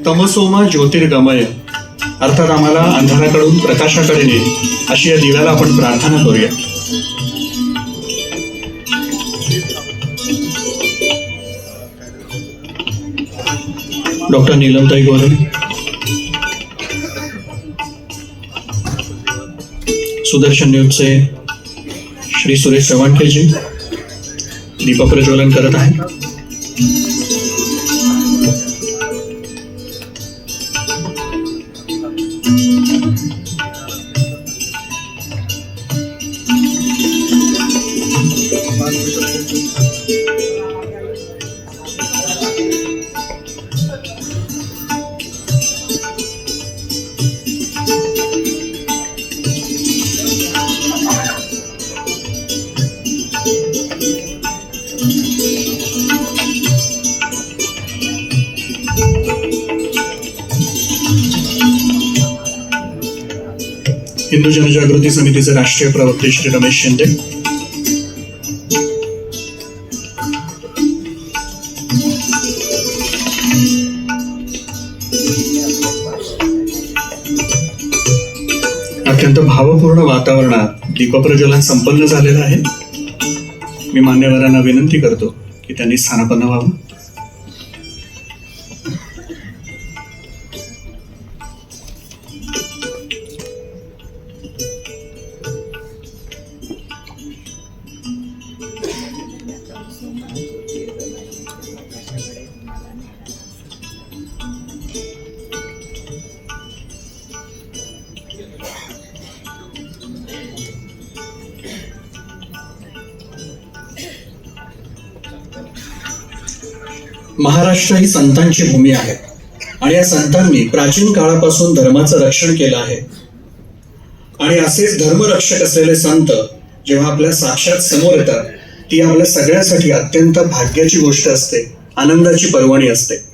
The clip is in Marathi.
तमसोमा ज्योतिर्गमय, अर्थात आम्हाला अंधाराकडून प्रकाशाकडे ने, अशी या दिव्याला आपण प्रार्थना करूया. डॉक्टर नीलमताई गोरे, सुदर्शन न्यूजचे श्री सुरेश चव्हाणकेजी दीप प्रज्वलन करत आहे. हिंदू जनजागृती समितीचे राष्ट्रीय प्रवक्ते श्री रमेश शिंदे, अत्यंत भावपूर्ण वातावरणात दीपप्रज्वलन संपन्न झालेलं आहे. मी मान्यवरांना विनंती करतो की त्यांनी स्थानापन्न व्हावं. महाराष्ट्र ही संतांची भूमी आहे आणि या संतांनी प्राचीन काळापासून धर्माचं रक्षण केलं आहे. आणि असेच धर्मरक्षक असलेले संत जेव्हा आपल्या साक्षात समोर येतात, ती आपल्या सगळ्यासाठी अत्यंत भाग्याची गोष्ट असते, आनंदाची पर्वणी असते.